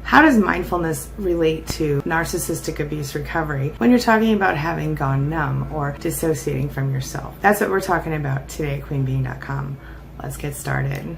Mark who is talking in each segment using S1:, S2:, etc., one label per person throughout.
S1: How does mindfulness relate to narcissistic abuse recovery when you're talking about having gone numb or dissociating from yourself? That's what we're talking about today at queenbeing.com. Let's get started.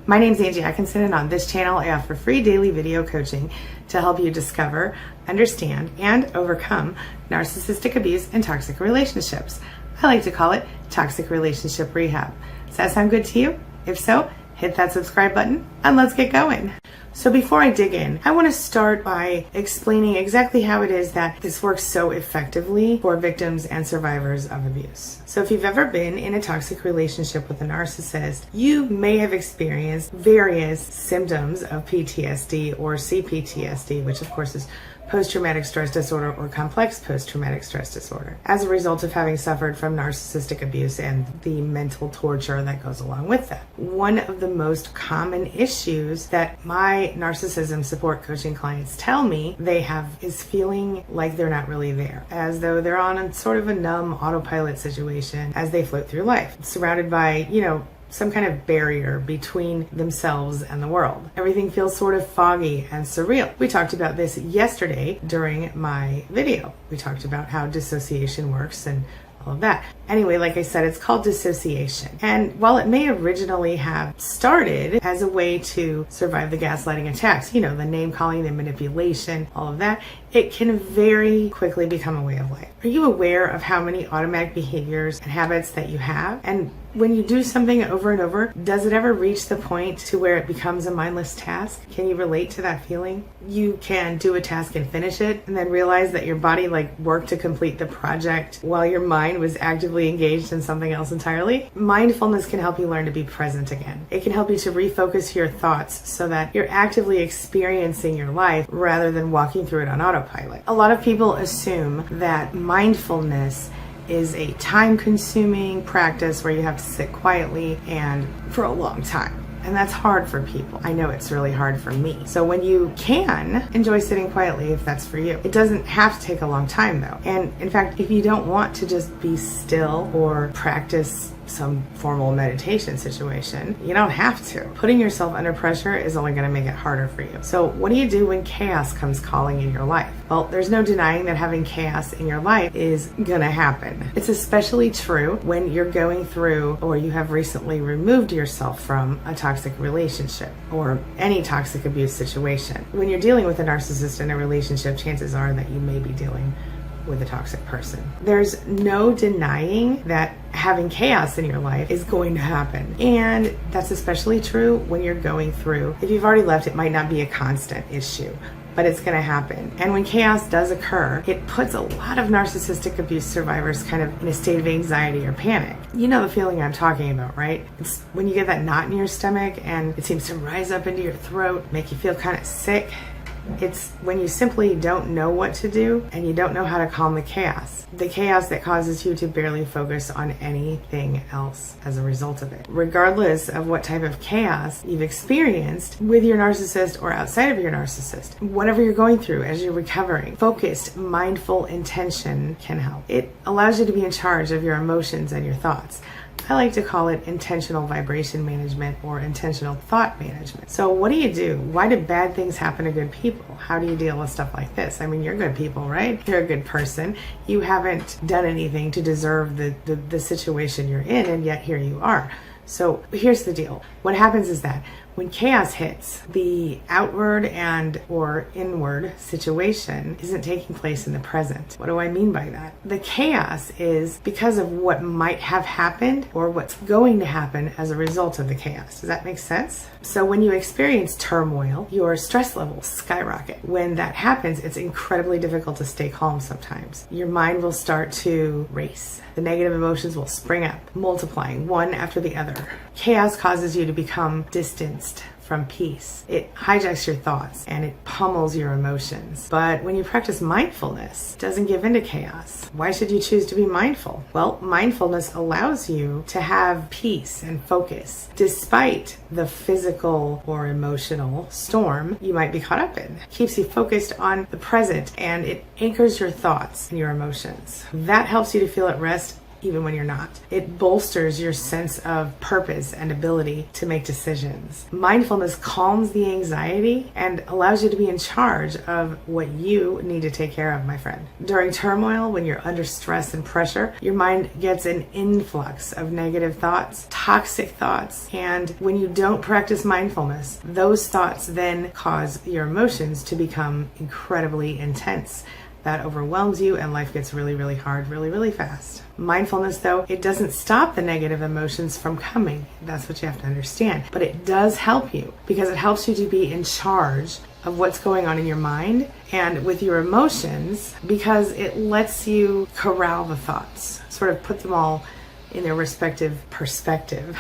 S1: My name's Angie Atkinson, and on this channel I offer free daily video coaching to help you discover, understand, and overcome narcissistic abuse and toxic relationships. I like to call it toxic relationship rehab. Does that sound good to you? If so, hit that subscribe button and let's get going. So before I dig in, I want to start by explaining exactly how it is that this works so effectively for victims and survivors of abuse. So if you've ever been in a toxic relationship with a narcissist, you may have experienced various symptoms of PTSD or CPTSD, which of course is post-traumatic stress disorder or complex post-traumatic stress disorder, as a result of having suffered from narcissistic abuse and the mental torture that goes along with that. One of the most common issues that my narcissism support coaching clients tell me they have is feeling like they're not really there, as though they're on a sort of a numb autopilot situation as they float through life, surrounded by, some kind of barrier between themselves and the world. Everything feels sort of foggy and surreal. We talked about this yesterday during my video. We talked about how dissociation works and all of that. Anyway, like I said, it's called dissociation. And while it may originally have started as a way to survive the gaslighting attacks, the name calling, the manipulation, all of that, it can very quickly become a way of life. Are you aware of how many automatic behaviors and habits that you have? And when you do something over and over, does it ever reach the point to where it becomes a mindless task? Can you relate to that feeling? You can do a task and finish it and then realize that your body worked to complete the project while your mind was actively engaged in something else entirely. Mindfulness can help you learn to be present again. It can help you to refocus your thoughts so that you're actively experiencing your life rather than walking through it on autopilot. A lot of people assume that mindfulness is a time-consuming practice where you have to sit quietly and for a long time. And that's hard for people. I know it's really hard for me. So when you can enjoy sitting quietly, if that's for you, it doesn't have to take a long time though. And in fact, if you don't want to just be still or practice some formal meditation situation, you don't have to. Putting yourself under pressure is only going to make it harder for you. So what do you do when chaos comes calling in your life? Well, there's no denying that having chaos in your life is going to happen. It's especially true when you're going through or you have recently removed yourself from a toxic relationship or any toxic abuse situation. When you're dealing with a narcissist in a relationship, chances are that you may be dealing with a toxic person. There's no denying that having chaos in your life is going to happen. And that's especially true when you're going through. If you've already left, it might not be a constant issue, but it's going to happen. And when chaos does occur, it puts a lot of narcissistic abuse survivors kind of in a state of anxiety or panic. You know the feeling I'm talking about, right? It's when you get that knot in your stomach and it seems to rise up into your throat, make you feel kind of sick. It's when you simply don't know what to do and you don't know how to calm the chaos that causes you to barely focus on anything else as a result of it. Regardless of what type of chaos you've experienced with your narcissist or outside of your narcissist, whatever you're going through as you're recovering, focused, mindful intention can help. It allows you to be in charge of your emotions and your thoughts. I like to call it intentional vibration management or intentional thought management. So what do you do? Why do bad things happen to good people? How do you deal with stuff like this? I mean, you're good people, right? You're a good person. You haven't done anything to deserve the situation you're in, and yet here you are. So here's the deal. What happens is that when chaos hits, the outward and or inward situation isn't taking place in the present. What do I mean by that? The chaos is because of what might have happened or what's going to happen as a result of the chaos. Does that make sense? So when you experience turmoil, your stress levels skyrocket. When that happens, it's incredibly difficult to stay calm sometimes. Your mind will start to race. The negative emotions will spring up, multiplying one after the other. Chaos causes you to become distanced from peace. It hijacks your thoughts and it pummels your emotions. But when you practice mindfulness, it doesn't give into chaos. Why should you choose to be mindful? Well, mindfulness allows you to have peace and focus despite the physical or emotional storm you might be caught up in. It keeps you focused on the present and it anchors your thoughts and your emotions. That helps you to feel at rest even when you're not. It bolsters your sense of purpose and ability to make decisions. Mindfulness calms the anxiety and allows you to be in charge of what you need to take care of, my friend. During turmoil, when you're under stress and pressure, your mind gets an influx of negative thoughts, toxic thoughts, and when you don't practice mindfulness, those thoughts then cause your emotions to become incredibly intense. That overwhelms you and life gets really, really hard, really, really fast. Mindfulness, though, it doesn't stop the negative emotions from coming. That's what you have to understand. But it does help you because it helps you to be in charge of what's going on in your mind and with your emotions, because it lets you corral the thoughts, sort of put them all in their respective perspective.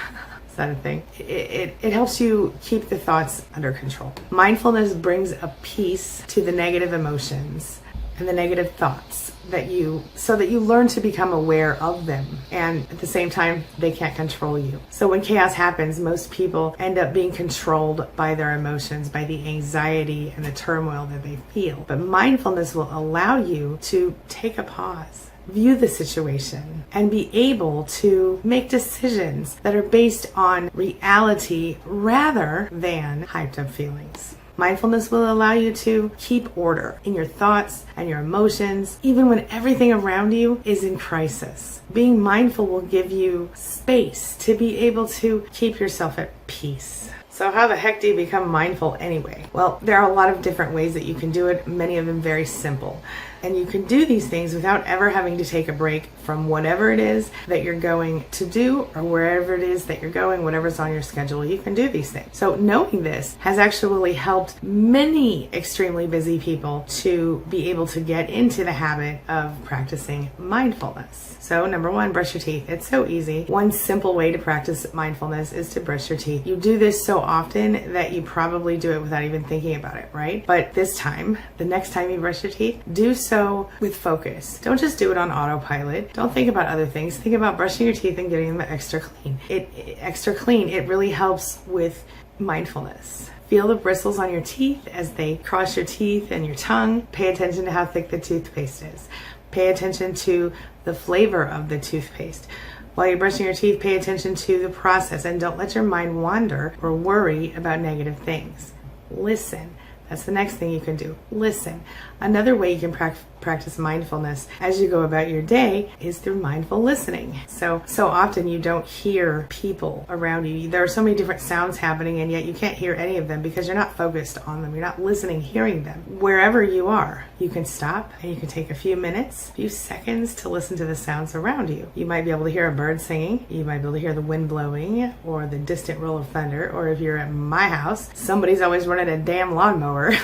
S1: Is that a thing? It helps you keep the thoughts under control. Mindfulness brings a peace to the negative emotions and the negative thoughts so that you learn to become aware of them, and at the same time they can't control you. So when chaos happens, most people end up being controlled by their emotions, by the anxiety and the turmoil that they feel. But mindfulness will allow you to take a pause, view the situation, and be able to make decisions that are based on reality rather than hyped up feelings. Mindfulness will allow you to keep order in your thoughts and your emotions, even when everything around you is in crisis. Being mindful will give you space to be able to keep yourself at peace. So how the heck do you become mindful anyway? Well, there are a lot of different ways that you can do it, many of them very simple. And you can do these things without ever having to take a break from whatever it is that you're going to do, or wherever it is that you're going, whatever's on your schedule, you can do these things. So knowing this has actually helped many extremely busy people to be able to get into the habit of practicing mindfulness. So number one, brush your teeth. It's so easy. One simple way to practice mindfulness is to brush your teeth. You do this so often that you probably do it without even thinking about it, right? But this time, the next time you brush your teeth, do so with focus. Don't just do it on autopilot. Don't think about other things. Think about brushing your teeth and getting them extra clean. It really helps with mindfulness. Feel the bristles on your teeth as they cross your teeth and your tongue. Pay attention to how thick the toothpaste is. Pay attention to the flavor of the toothpaste. While you're brushing your teeth, pay attention to the process and don't let your mind wander or worry about negative things. Listen. That's the next thing you can do. Listen. Another way you can practice mindfulness as you go about your day is through mindful listening. So often you don't hear people around you. There are so many different sounds happening, and yet you can't hear any of them because you're not focused on them. You're not listening, hearing them. Wherever you are, you can stop and you can take a few minutes, few seconds to listen to the sounds around you. You might be able to hear a bird singing. You might be able to hear the wind blowing or the distant roll of thunder. Or if you're at my house, somebody's always running a damn lawnmower.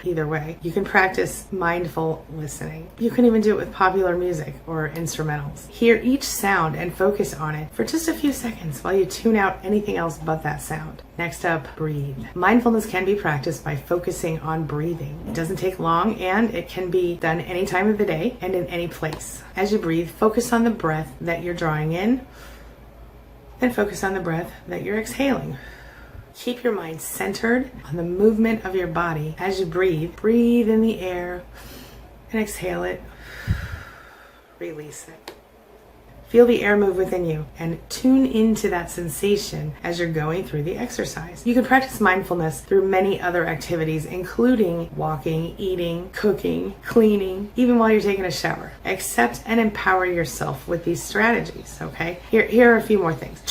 S1: Either way, you can practice mindful listening. You can even do it with popular music or instrumentals. Hear each sound and focus on it for just a few seconds while you tune out anything else but that sound. Next up, breathe. Mindfulness can be practiced by focusing on breathing. It doesn't take long, and it can be done any time of the day and in any place. As you breathe, focus on the breath that you're drawing in, and focus on the breath that you're exhaling. Keep your mind centered on the movement of your body as you breathe. Breathe in the air and exhale it. Release it. Feel the air move within you and tune into that sensation as you're going through the exercise. You can practice mindfulness through many other activities, including walking, eating, cooking, cleaning, even while you're taking a shower. Accept and empower yourself with these strategies, okay? Here are a few more things.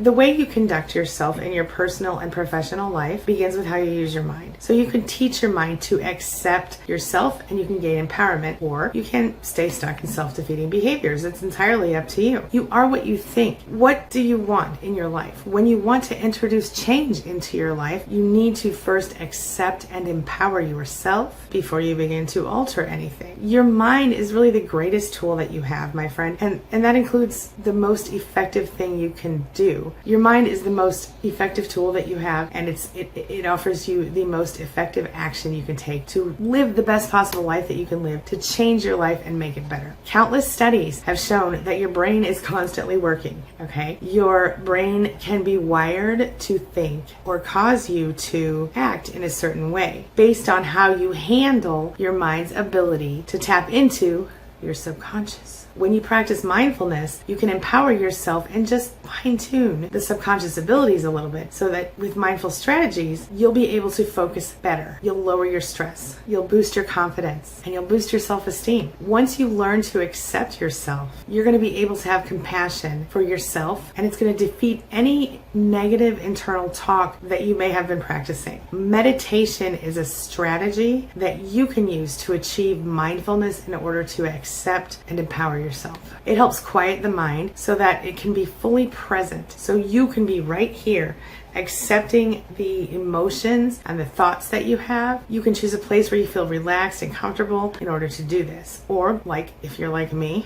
S1: The way you conduct yourself in your personal and professional life begins with how you use your mind. So you can teach your mind to accept yourself and you can gain empowerment, or you can stay stuck in self-defeating behaviors. It's entirely up to you. You are what you think. What do you want in your life? When you want to introduce change into your life, you need to first accept and empower yourself before you begin to alter anything. Your mind is really the greatest tool that you have, my friend, and that includes the most effective thing you can do. Your mind is the most effective tool that you have, and it offers you the most effective action you can take to live the best possible life that you can live, to change your life and make it better. Countless studies have shown that your brain is constantly working, okay? Your brain can be wired to think or cause you to act in a certain way based on how you handle your mind's ability to tap into your subconscious. When you practice mindfulness, you can empower yourself and just fine-tune the subconscious abilities a little bit so that with mindful strategies, you'll be able to focus better. You'll lower your stress, you'll boost your confidence, and you'll boost your self-esteem. Once you learn to accept yourself, you're going to be able to have compassion for yourself, and it's going to defeat any negative internal talk that you may have been practicing. Meditation is a strategy that you can use to achieve mindfulness in order to accept and empower yourself. It helps quiet the mind so that it can be fully present, so you can be right here accepting the emotions and the thoughts that you have. You can choose a place where you feel relaxed and comfortable in order to do this. Or, like, if you're like me,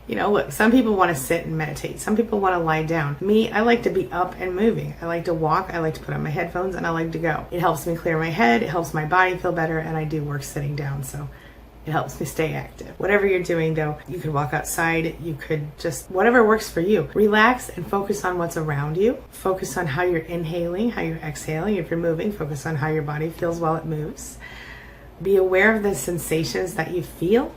S1: look, some people want to sit and meditate. Some people want to lie down. Me, I like to be up and moving. I like to walk. I like to put on my headphones, and I like to go. It helps me clear my head. It helps my body feel better, and I do work sitting down, so it helps me stay active. Whatever you're doing, though, you could walk outside. You could just, whatever works for you. Relax and focus on what's around you. Focus on how you're inhaling, how you're exhaling. If you're moving, focus on how your body feels while it moves. Be aware of the sensations that you feel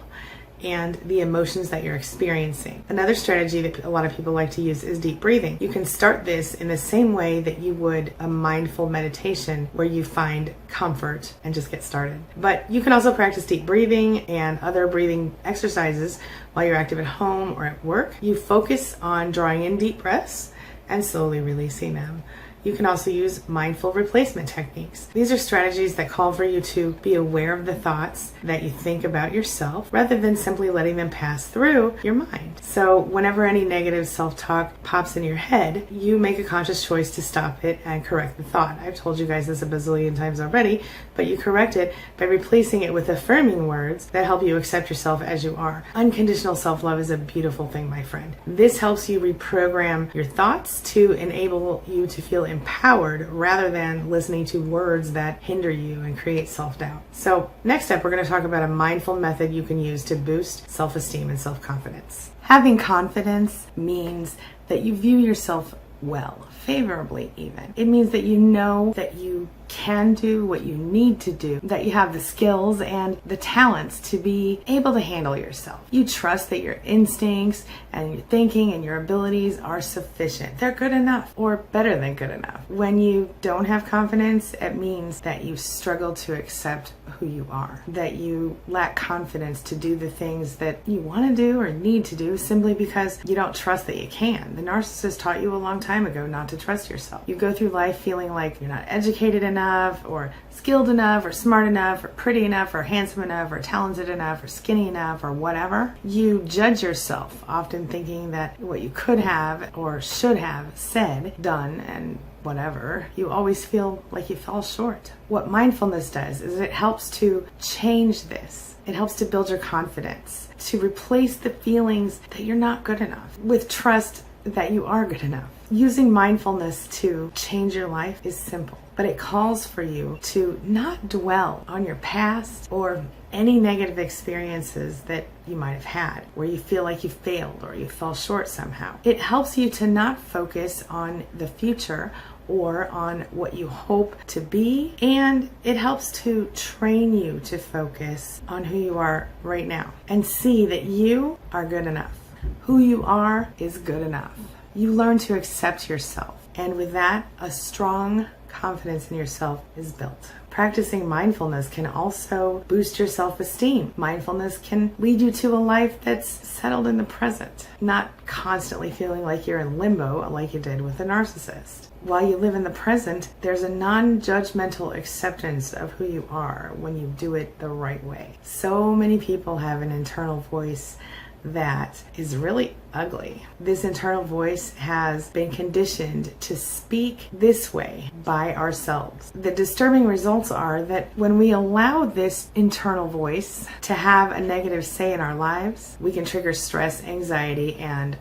S1: and the emotions that you're experiencing. Another strategy that a lot of people like to use is deep breathing. You can start this in the same way that you would a mindful meditation where you find comfort and just get started. But you can also practice deep breathing and other breathing exercises while you're active at home or at work. You focus on drawing in deep breaths and slowly releasing them. You can also use mindful replacement techniques. These are strategies that call for you to be aware of the thoughts that you think about yourself rather than simply letting them pass through your mind. So whenever any negative self-talk pops in your head, you make a conscious choice to stop it and correct the thought. I've told you guys this a bazillion times already, but you correct it by replacing it with affirming words that help you accept yourself as you are. Unconditional self-love is a beautiful thing, my friend. This helps you reprogram your thoughts to enable you to feel empowered rather than listening to words that hinder you and create self-doubt. So next up, we're going to talk about a mindful method you can use to boost self-esteem and self-confidence. Having confidence means that you view yourself well, favorably even. It means that you know that you can do what you need to do, that you have the skills and the talents to be able to handle yourself. You trust that your instincts and your thinking and your abilities are sufficient. They're good enough or better than good enough. When you don't have confidence, it means that you struggle to accept who you are, that you lack confidence to do the things that you want to do or need to do simply because you don't trust that you can. The narcissist taught you a long time ago not to trust yourself. You go through life feeling like you're not educated enough or skilled enough or smart enough or pretty enough or handsome enough or talented enough or skinny enough or whatever. You judge yourself, often thinking that what you could have or should have said, done, and whatever, you always feel like you fall short. What mindfulness does is it helps to change this. It helps to build your confidence, to replace the feelings that you're not good enough with trust that you are good enough. Using mindfulness to change your life is simple, but it calls for you to not dwell on your past or any negative experiences that you might have had where you feel like you failed or you fell short somehow. It helps you to not focus on the future or on what you hope to be, and it helps to train you to focus on who you are right now and see that you are good enough. Who you are is good enough. You learn to accept yourself, and with that, a strong confidence in yourself is built. Practicing mindfulness can also boost your self-esteem. Mindfulness can lead you to a life that's settled in the present, not constantly feeling like you're in limbo like you did with a narcissist. While you live in the present, there's a non-judgmental acceptance of who you are when you do it the right way. So many people have an internal voice that is really ugly. This internal voice has been conditioned to speak this way by ourselves. The disturbing results are that when we allow this internal voice to have a negative say in our lives, we can trigger stress, anxiety, and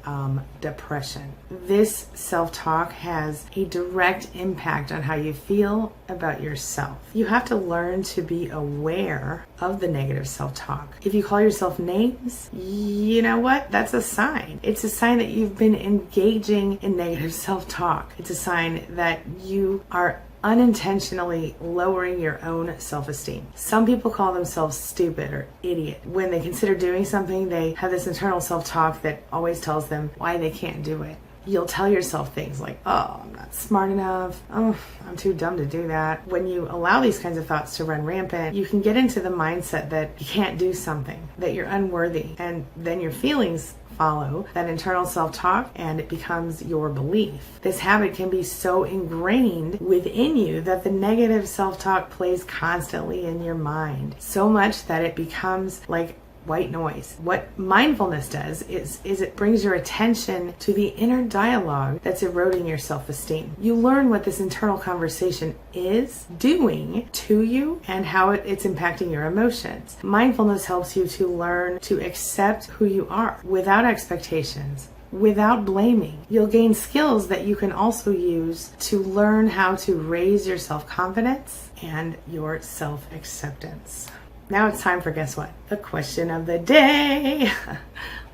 S1: depression. This self-talk has a direct impact on how you feel about yourself. You have to learn to be aware of the negative self-talk. If you call yourself names, you know what? That's a sign. It's a sign that you've been engaging in negative self-talk. It's a sign that you are unintentionally lowering your own self-esteem. Some people call themselves stupid or idiot. When they consider doing something, they have this internal self-talk that always tells them why they can't do it. You'll tell yourself things like, oh, I'm not smart enough. Oh, I'm too dumb to do that. When you allow these kinds of thoughts to run rampant, you can get into the mindset that you can't do something, that you're unworthy, and then your feelings follow that internal self-talk and it becomes your belief. This habit can be so ingrained within you that the negative self-talk plays constantly in your mind, so much that it becomes like white noise. What mindfulness does is it brings your attention to the inner dialogue that's eroding your self-esteem. You learn what this internal conversation is doing to you and how it's impacting your emotions. Mindfulness helps you to learn to accept who you are without expectations, without blaming. You'll gain skills that you can also use to learn how to raise your self-confidence and your self-acceptance. Now it's time for, guess what? The question of the day.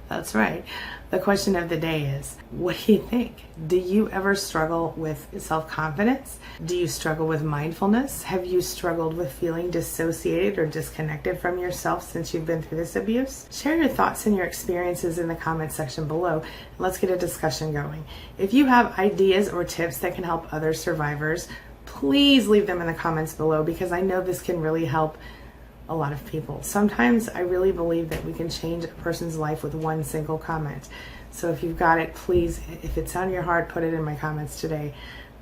S1: That's right. The question of the day is, what do you think? Do you ever struggle with self-confidence? Do you struggle with mindfulness? Have you struggled with feeling dissociated or disconnected from yourself since you've been through this abuse? Share your thoughts and your experiences in the comments section below. And let's get a discussion going. If you have ideas or tips that can help other survivors, please leave them in the comments below, because I know this can really help a lot of people. Sometimes I really believe that we can change a person's life with one single comment. So if you've got it, please, if it's on your heart, put it in my comments today.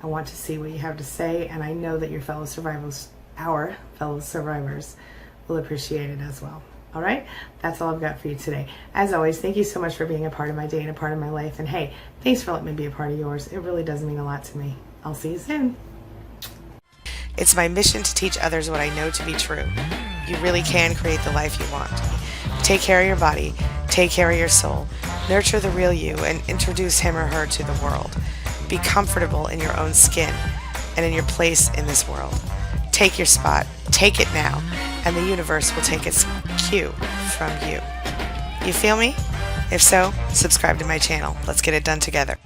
S1: I want to see what you have to say, and I know that your fellow survivors, our fellow survivors, will appreciate it as well. All right, that's all I've got for you today. As always, thank you so much for being a part of my day and a part of my life. And hey, thanks for letting me be a part of yours. It really does mean a lot to me. I'll see you soon. It's my mission to teach others what I know to be true. You really can create the life you want. Take care of your body, take care of your soul, nurture the real you, and introduce him or her to the world. Be comfortable in your own skin and in your place in this world. Take your spot, take it now, and the universe will take its cue from you. You feel me? If so, subscribe to my channel. Let's get it done together.